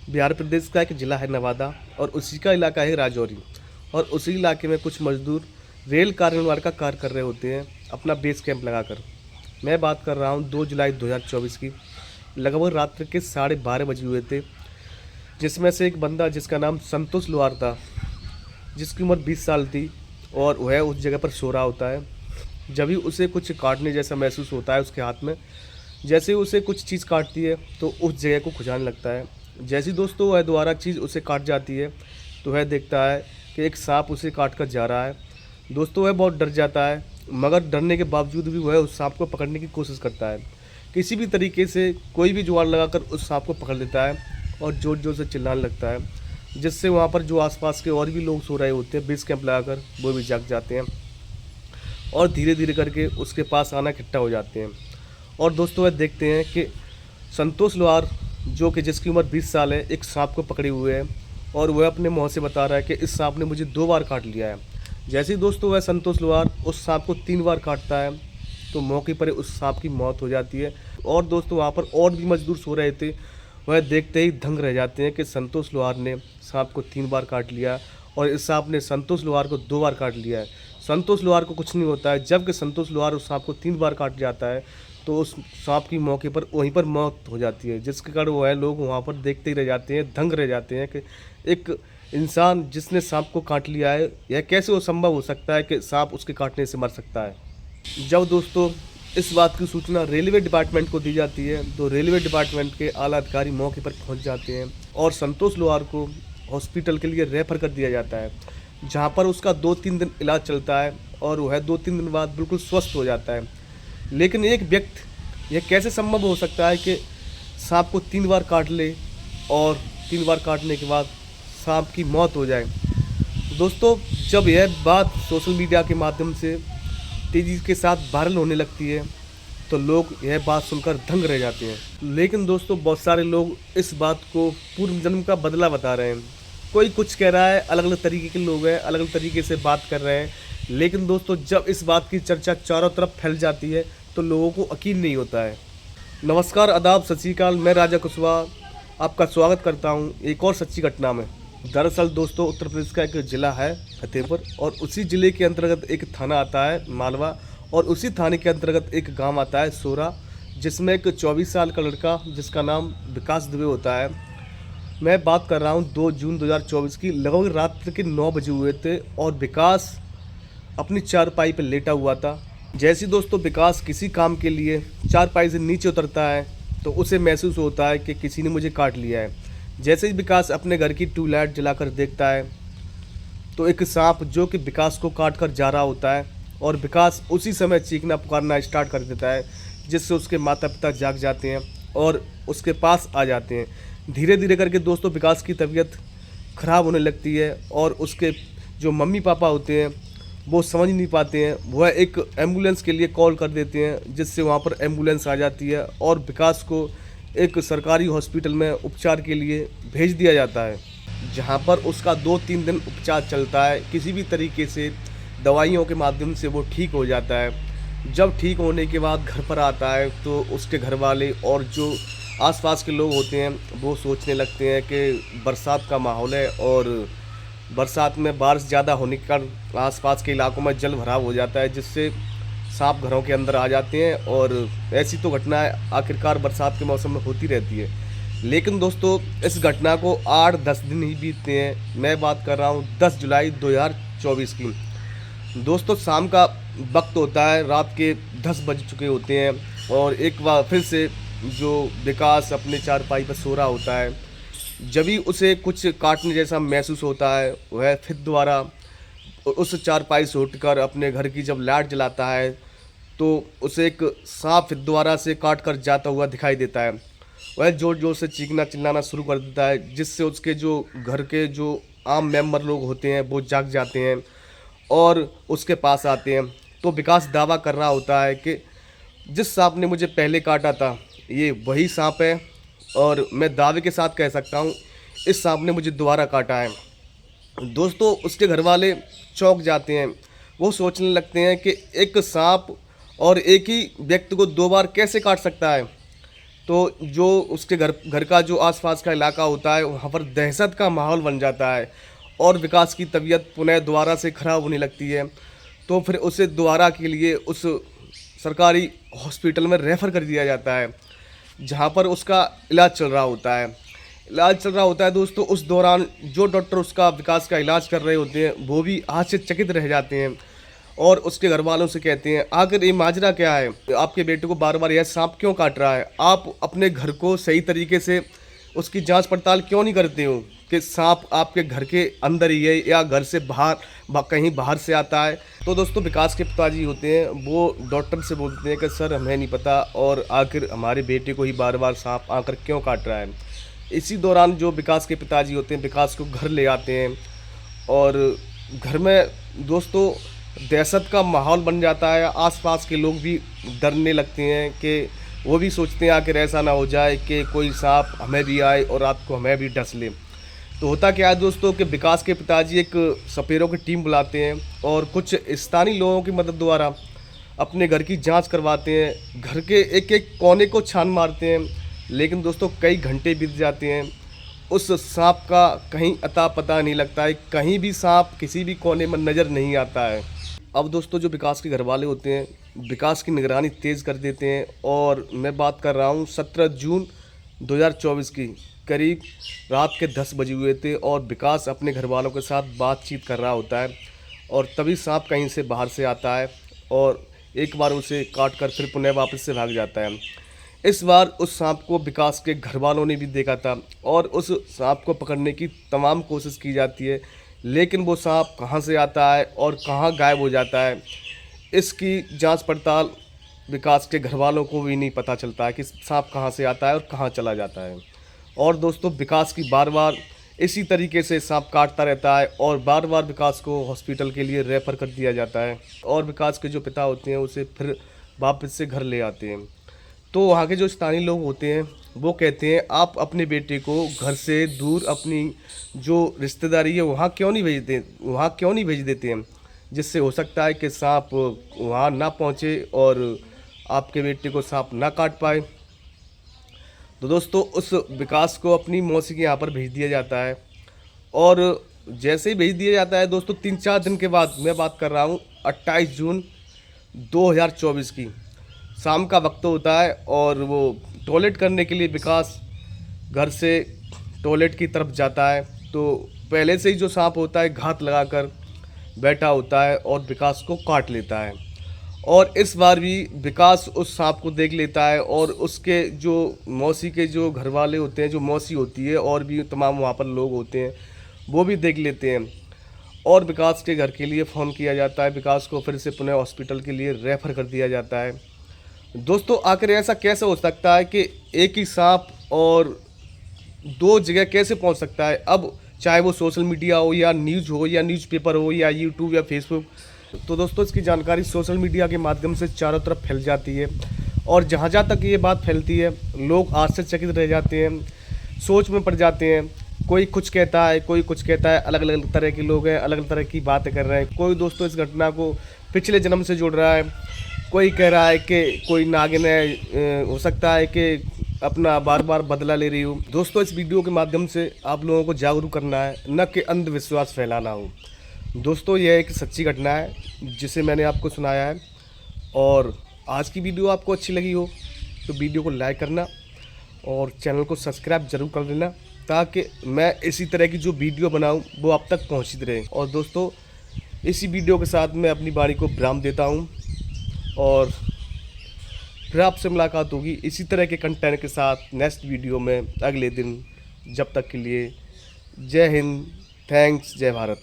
बिहार प्रदेश का एक ज़िला है नवादा और उसी का इलाका है राजौरी। और उसी इलाके में कुछ मजदूर रेल कार निर्माण का कार्य कर रहे होते हैं अपना बेस कैंप लगाकर। मैं बात कर रहा हूँ 2 जुलाई 2024 की। लगभग रात्र के 12:30 बजे हुए थे, जिसमें से एक बंदा जिसका नाम संतोष लोहार था, जिसकी उम्र 20 साल थी और वह उस जगह पर सो रहा होता है। जब ही उसे कुछ काटने जैसा महसूस होता है उसके हाथ में, जैसे ही उसे कुछ चीज़ काटती है तो उस जगह को खुजाने लगता है। जैसे ही दोस्तों वह दोबारा चीज़ उसे काट जाती है तो वह देखता है कि एक सांप उसे काट कर जा रहा है। दोस्तों वह बहुत डर जाता है, मगर डरने के बावजूद भी वह उस सांप को पकड़ने की कोशिश करता है। किसी भी तरीके से कोई भी जुगाड़ लगाकर उस सांप को पकड़ लेता है और ज़ोर ज़ोर से चिल्लाने लगता है, जिससे वहाँ पर जो आसपास के और भी लोग सो रहे होते हैं बेस कैंप लगाकर, वो भी जाग जाते हैं और धीरे धीरे करके उसके पास आना इकट्ठा हो जाते हैं। और दोस्तों वह देखते हैं कि संतोष लोहार, जो कि जिसकी उम्र 20 साल है, एक सांप को पकड़े हुए है और वह अपने मुँह से बता रहा है कि इस सांप ने मुझे 2 बार काट लिया है। जैसे ही दोस्तों वह संतोष लोहार उस सांप को 3 बार काटता है तो मौके पर ही उस सांप की मौत हो जाती है। और दोस्तों वहाँ पर और भी मजदूर सो रहे थे, वह देखते ही दंग रह जाते हैं कि संतोष लोहार ने सांप को 3 बार काट लिया और इस सांप ने संतोष लोहार को 2 बार काट लिया है। संतोष लोहार को कुछ नहीं होता है, जबकि संतोष लोहार उस सांप को 3 बार काट जाता है तो उस सांप की मौके पर वहीं पर मौत हो जाती है, जिसके कारण वह लोग वहाँ पर देखते ही रह जाते हैं, दंग रह जाते हैं कि एक इंसान जिसने सांप को काट लिया है, यह कैसे वो संभव हो सकता है कि सांप उसके काटने से मर सकता है। जब दोस्तों इस बात की सूचना रेलवे डिपार्टमेंट को दी जाती है तो रेलवे डिपार्टमेंट के आला अधिकारी मौके पर पहुंच जाते हैं और संतोष लोहार को हॉस्पिटल के लिए रेफर कर दिया जाता है, जहां पर उसका 2-3 दिन इलाज चलता है और वह 2-3 दिन बाद बिल्कुल स्वस्थ हो जाता है। लेकिन एक व्यक्ति, यह कैसे संभव हो सकता है कि सांप को 3 बार काट ले और 3 बार काटने के बाद सांप की मौत हो जाए। दोस्तों जब यह बात सोशल मीडिया के माध्यम से तेज़ी के साथ वायरल होने लगती है तो लोग यह बात सुनकर दंग रह जाते हैं। लेकिन दोस्तों बहुत सारे लोग इस बात को पूर्व जन्म का बदला बता रहे हैं। कोई कुछ कह रहा है, अलग अलग तरीके के लोग हैं, अलग अलग तरीके से बात कर रहे हैं। लेकिन दोस्तों जब इस बात की चर्चा चारों तरफ फैल जाती है तो लोगों को यकीन नहीं होता है। नमस्कार, आदाब, सत श्री अकाल, मैं राजा कुशवाहा आपका स्वागत करता हूं एक और सच्ची घटना में। दरअसल दोस्तों उत्तर प्रदेश का एक ज़िला है फतेहपुर और उसी ज़िले के अंतर्गत एक थाना आता है मालवा और उसी थाने के अंतर्गत एक गांव आता है सोरा, जिसमें एक 24 साल का लड़का जिसका नाम विकास दुबे होता है। मैं बात कर रहा हूं 2 जून 2024 की। लगभग रात के 9 बजे हुए थे और विकास अपनी चारपाई पर लेटा हुआ था। जैसे दोस्तों विकास किसी काम के लिए चारपाई से नीचे उतरता है तो उसे महसूस होता है कि किसी ने मुझे काट लिया है। जैसे ही विकास अपने घर की ट्यूबलाइट जलाकर देखता है तो एक सांप जो कि विकास को काट कर जा रहा होता है और विकास उसी समय चीखना पुकारना स्टार्ट कर देता है, जिससे उसके माता पिता जाग जाते हैं और उसके पास आ जाते हैं। धीरे धीरे करके दोस्तों विकास की तबीयत ख़राब होने लगती है और उसके जो मम्मी पापा होते हैं वो समझ नहीं पाते हैं। वह एक एम्बुलेंस के लिए कॉल कर देते हैं, जिससे वहाँ पर एम्बुलेंस आ जाती है और विकास को एक सरकारी हॉस्पिटल में उपचार के लिए भेज दिया जाता है, जहाँ पर उसका 2-3 दिन उपचार चलता है। किसी भी तरीके से दवाइयों के माध्यम से वो ठीक हो जाता है। जब ठीक होने के बाद घर पर आता है तो उसके घर वाले और जो आसपास के लोग होते हैं वो सोचने लगते हैं कि बरसात का माहौल है और बरसात में बारिश ज़्यादा होने के कारण आसपास के इलाकों में जल भराव हो जाता है, जिससे सांप घरों के अंदर आ जाते हैं। और ऐसी तो घटनाएं आखिरकार बरसात के मौसम में होती रहती है। लेकिन दोस्तों इस घटना को 8-10 दिन ही बीतते हैं। मैं बात कर रहा हूँ 10 जुलाई 2024 की। दोस्तों शाम का वक्त होता है, रात के 10 बज चुके होते हैं और एक बार फिर से जो विकास अपने चारपाई पर सो रहा होता है, जब भी उसे कुछ काटने जैसा महसूस होता है वह फिर दोबारा उस चारपाई से उठकर अपने घर की जब लाइट जलाता है तो उसे एक सांप फिर दोबारा से काट कर जाता हुआ दिखाई देता है। वह जोर जोर से चीखना चिल्लाना शुरू कर देता है, जिससे उसके जो घर के जो आम मेंबर लोग होते हैं वो जाग जाते हैं और उसके पास आते हैं। तो विकास दावा कर रहा होता है कि जिस सांप ने मुझे पहले काटा था ये वही सांप है और मैं दावे के साथ कह सकता हूँ इस सांप ने मुझे दोबारा काटा है। दोस्तों उसके घर वाले चौंक जाते हैं। वो सोचने लगते हैं कि एक सांप और एक ही व्यक्ति को 2 बार कैसे काट सकता है। तो जो उसके घर घर का जो आसपास का इलाका होता है वहाँ पर दहशत का माहौल बन जाता है और विकास की तबीयत पुनः दोबारा से ख़राब होने लगती है। तो फिर उसे दोबारा के लिए उस सरकारी हॉस्पिटल में रेफ़र कर दिया जाता है जहाँ पर उसका इलाज चल रहा होता है। इलाज चल रहा होता है दोस्तों, उस दौरान जो डॉक्टर उसका विकास का इलाज कर रहे होते हैं वो भी आश्चर्यचकित रह जाते हैं और उसके घर वालों से कहते हैं, आखिर ये माजरा क्या है, आपके बेटे को बार बार यह सांप क्यों काट रहा है, आप अपने घर को सही तरीके से उसकी जांच पड़ताल क्यों नहीं करते हो कि सांप आपके घर के अंदर ही है या घर से कहीं बाहर से आता है। तो दोस्तों विकास के पिताजी होते हैं वो डॉक्टर से बोलते हैं कि सर हमें नहीं पता और आखिर हमारे बेटे को ही बार बार सांप आकर क्यों काट रहा है। इसी दौरान जो विकास के पिताजी होते हैं विकास को घर ले आते हैं और घर में दोस्तों दहशत का माहौल बन जाता है। आसपास के लोग भी डरने लगते हैं कि वो भी सोचते हैं आखिर ऐसा ना हो जाए कि कोई सांप हमें भी आए और रात को हमें भी डस ले। तो होता क्या है दोस्तों कि विकास के पिताजी एक सपेरों की टीम बुलाते हैं और कुछ स्थानीय लोगों की मदद द्वारा अपने घर की जांच करवाते हैं। घर के एक एक कोने को छान मारते हैं, लेकिन दोस्तों कई घंटे बीत जाते हैं, उस सांप का कहीं अता पता नहीं लगता है, कहीं भी सांप किसी भी कोने में नज़र नहीं आता है। अब दोस्तों जो विकास के घर वाले होते हैं विकास की निगरानी तेज़ कर देते हैं और मैं बात कर रहा हूँ 17 जून 2024 की करीब रात के 10 बजे हुए थे और विकास अपने घर वालों के साथ बातचीत कर रहा होता है और तभी सांप कहीं से बाहर से आता है और एक बार उसे काट कर फिर पुनः वापस से भाग जाता है। इस बार उस सांप को विकास के घर वालों ने भी देखा था और उस सांप को पकड़ने की तमाम कोशिश की जाती है, लेकिन वो सांप कहाँ से आता है और कहाँ गायब हो जाता है इसकी जांच पड़ताल विकास के घर वालों को भी नहीं पता चलता है कि सांप कहाँ से आता है और कहाँ चला जाता है। और दोस्तों विकास की बार बार इसी तरीके से सांप काटता रहता है और बार बार विकास को हॉस्पिटल के लिए रेफ़र कर दिया जाता है और विकास के जो पिता होते हैं उसे फिर वापस से घर ले आते हैं। तो वहाँ के जो स्थानीय लोग होते हैं वो कहते हैं आप अपने बेटे को घर से दूर अपनी जो रिश्तेदारी है वहाँ क्यों नहीं भेज देते हैं, जिससे हो सकता है कि सांप वहाँ ना पहुँचे और आपके बेटे को सांप ना काट पाए। तो दोस्तों उस विकास को अपनी मौसी के यहाँ पर भेज दिया जाता है और जैसे ही भेज दिया जाता है दोस्तों 3-4 दिन के बाद मैं बात कर रहा हूँ 28 जून 2024 की शाम का वक्त होता है और वो टॉयलेट करने के लिए विकास घर से टॉयलेट की तरफ जाता है। तो पहले से ही जो सांप होता है घात लगाकर बैठा होता है और विकास को काट लेता है और इस बार भी विकास उस सांप को देख लेता है और उसके जो मौसी के जो घर वाले होते हैं, जो मौसी होती है और भी तमाम वहाँ पर लोग होते हैं वो भी देख लेते हैं और विकास के घर के लिए फ़ोन किया जाता है। विकास को फिर से पुनः हॉस्पिटल के लिए रेफ़र कर दिया जाता है। दोस्तों आखिर ऐसा कैसे हो सकता है कि एक ही सांप और 2 जगह कैसे पहुंच सकता है, अब चाहे वो सोशल मीडिया हो या न्यूज़ हो या न्यूज़पेपर हो या यूट्यूब या फेसबुक। तो दोस्तों इसकी जानकारी सोशल मीडिया के माध्यम से चारों तरफ फैल जाती है और जहाँ जहाँ तक ये बात फैलती है लोग आश्चर्यचकित रह जाते हैं, सोच में पड़ जाते हैं। कोई कुछ कहता है, कोई कुछ कहता है, अलग अलग तरह के लोग हैं, अलग अलग तरह की बातें कर रहे हैं। कोई दोस्तों इस घटना को पिछले जन्म से जोड़ रहा है, कोई कह रहा है कि कोई नागिन है, हो सकता है कि अपना बार बार बदला ले रही हूँ। दोस्तों इस वीडियो के माध्यम से आप लोगों को जागरूक करना है, न कि अंधविश्वास फैलाना हो। दोस्तों यह एक सच्ची घटना है जिसे मैंने आपको सुनाया है और आज की वीडियो आपको अच्छी लगी हो तो वीडियो को लाइक करना और चैनल को सब्सक्राइब जरूर कर लेना ताकि मैं इसी तरह की जो वीडियो बनाऊं वो आप तक पहुंचती रहे। और दोस्तों इसी वीडियो के साथ मैं अपनी वाणी को विराम देता हूं और फिर आपसे मुलाकात होगी इसी तरह के कंटेंट के साथ नेक्स्ट वीडियो में अगले दिन। जब तक के लिए जय हिंद, थैंक्स, जय भारत।